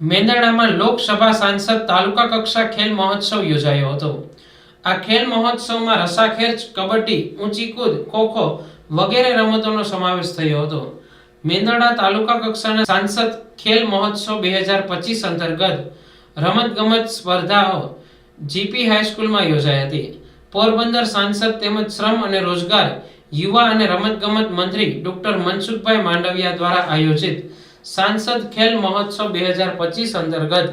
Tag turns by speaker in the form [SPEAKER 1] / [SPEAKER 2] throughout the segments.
[SPEAKER 1] મેંદરડામાં લોકસભા સાંસદ તાલુકા કક્ષા ખેલ મહોત્સવ યોજાયો હતો। આ ખેલ મહોત્સવમાં રસાખેર, કબડ્ડી, ઊંચી કૂદ, ખોખો વગેરે રમતોનો સમાવેશ થયો હતો। મેંદરડા તાલુકા કક્ષાના સાંસદ ખેલ મહોત્સવ 2025 અંતર્ગત રમતગમત સ્પર્ધાઓ જીપી હાઈસ્કૂલમાં યોજાઈ હતી। પોરબંદર સાંસદ તેમજ શ્રમ અને રોજગાર, યુવા અને રમતગમત મંત્રી ડોક્ટર મનસુખભાઈ માંડવિયા દ્વારા આયોજિત સાંસદ ખેલ મહોત્સવ 2025 અંતર્ગત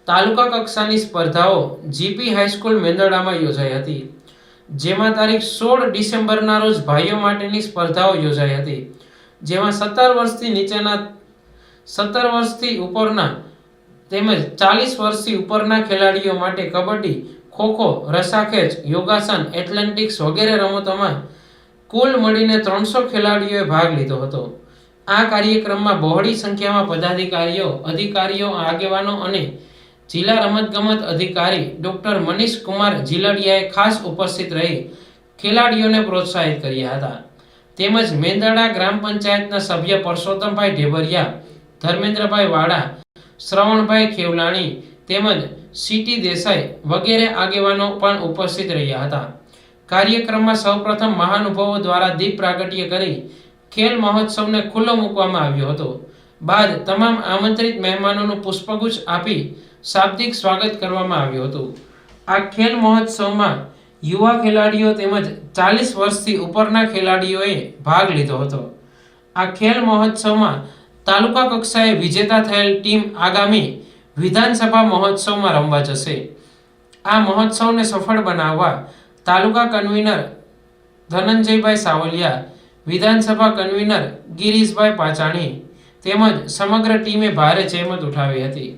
[SPEAKER 1] તાલુકા કક્ષાની સ્પર્ધાઓ જીપી હાઈસ્કૂલ મેંદરડામાં યોજાઈ હતી, જેમાં તારીખ 16 ડિસેમ્બરના રોજ ભાઈઓ માટેની સ્પર્ધાઓ યોજાઈ હતી, જેમાં 17 વર્ષથી નીચેના, 17 વર્ષથી ઉપરના તેમજ 40 વર્ષથી ઉપરના ખેલાડીઓ માટે કબડ્ડી, ખોખો, રસાખેચ, યોગાસન, એથ્લેટિક્સ વગેરે રમતોમાં કુલ મળીને 300 ખેલાડીઓએ ભાગ લીધો હતો। આ કાર્યક્રમમાં બહોળી સંખ્યામાં પદાધિકારીઓ, અધિકારીઓ, આગેવાનો અને જિલ્લા રમતગમત અધિકારી ડોક્ટર મનીષ કુમાર જીલડિયાએ ખાસ ઉપસ્થિત રહી ખેલાડીઓને પ્રોત્સાહિત કર્યા હતા। તેમજ મેંદરડા ગ્રામ પંચાયતના સભ્ય પરસોત્તમભાઈ ઢેબરિયા, ધર્મેન્દ્રભાઈ વાડા, શ્રવણભાઈ ખેવલાણી તેમજ સીટી દેસાઈ વગેરે આગેવાનો પણ ઉપસ્થિત રહ્યા હતા। કાર્યક્રમમાં સૌપ્રથમ મહાનુભાવો દ્વારા દીપ પ્રાગટ્ય કરી ખેલ મહોત્સવને ખુલ્લો મૂકવામાં આવ્યો હતો। બાદ તમામ આમંત્રિત મહેમાનોનું પુષ્પગુચ્છ આપી શાબ્દિક સ્વાગત કરવામાં આવ્યું હતું। આ ખેલ મહોત્સવમાં યુવા ખેલાડીઓ તેમજ 40 વર્ષથી ઉપરના ખેલાડીઓએ ભાગ લીધો હતો। આ ખેલ મહોત્સવમાં તાલુકા કક્ષાએ વિજેતા થયેલ ટીમ આગામી વિધાનસભા મહોત્સવમાં રમવા જશે। આ મહોત્સવને સફળ બનાવવા તાલુકા કન્વીનર ધનંજયભાઈ સાવલિયા, વિધાનસભા કન્વીનર ગિરીશભાઈ પાચાણી તેમજ સમગ્ર ટીમે ભારે જહેમત ઉઠાવી હતી।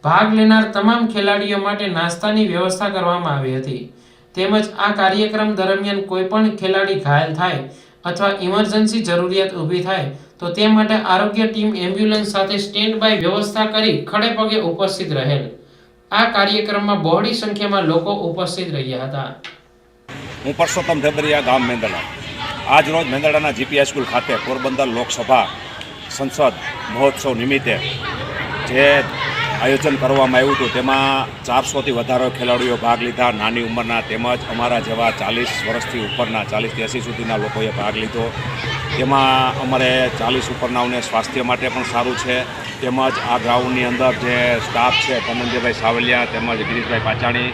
[SPEAKER 1] ભાગ લેનાર તમામ ખેલાડીઓ માટે નાસ્તાની વ્યવસ્થા કરવામાં આવી હતી। તેમજ આ કાર્યક્રમ દરમિયાન કોઈ પણ ખેલાડી ઘાયલ થાય અથવા ઇમરજન્સી જરૂરિયાત ઊભી થાય તો તે માટે આરોગ્ય ટીમ એમ્બ્યુલન્સ સાથે સ્ટેન્ડ બાય વ્યવસ્થા કરી ખડે પગે ઉપસ્થિત રહેલ। આ કાર્યક્રમમાં બહોળી સંખ્યામાં લોકો ઉપસ્થિત રહ્યા હતા।
[SPEAKER 2] હું પરસોત્તમ ઢેબરિયા, ગામ મેંદરડા। આજ રોજ મેંદરડાના જીપી હાઈસ્કૂલ ખાતે પોરબંદર લોકસભા સંસદ મહોત્સવ નિમિત્તે જે આયોજન કરવામાં આવ્યું હતું તેમાં 400થી વધારે ખેલાડીઓ ભાગ લીધા। નાની ઉંમરના તેમજ અમારા જેવા 40 વર્ષથી ઉપરના, 40થી 80 સુધીના લોકોએ ભાગ લીધો। તેમાં અમારે 40 ઉપરનાઓને સ્વાસ્થ્ય માટે પણ સારું છે। તેમજ આ ગ્રાઉન્ડની અંદર જે સ્ટાફ છે, ધનંજયભાઈ સાવલિયા તેમજ ગિરીશભાઈ પાચાણી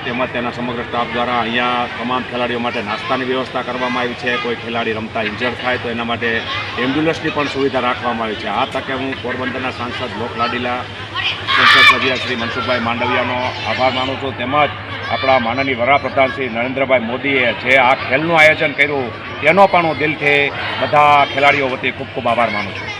[SPEAKER 2] તેમજ તેના સમગ્ર સ્ટાફ દ્વારા અહીંયા તમામ ખેલાડીઓ માટે નાસ્તાની વ્યવસ્થા કરવામાં આવી છે। કોઈ ખેલાડી રમતા ઇન્જર્ડ થાય તો એના માટે એમ્બ્યુલન્સની પણ સુવિધા રાખવામાં આવી છે। આ તકે હું પોરબંદરના સાંસદ લોકલાડીલા સંસદ સભ્ય શ્રી મનસુખભાઈ માંડવિયાનો આભાર માનું છું। તેમજ આપણા માનનીય વડાપ્રધાન શ્રી નરેન્દ્રભાઈ મોદીએ જે આ ખેલનું આયોજન કર્યું તેનો પણ હું દિલથી બધા ખેલાડીઓ વતી ખૂબ ખૂબ આભાર માનું છું।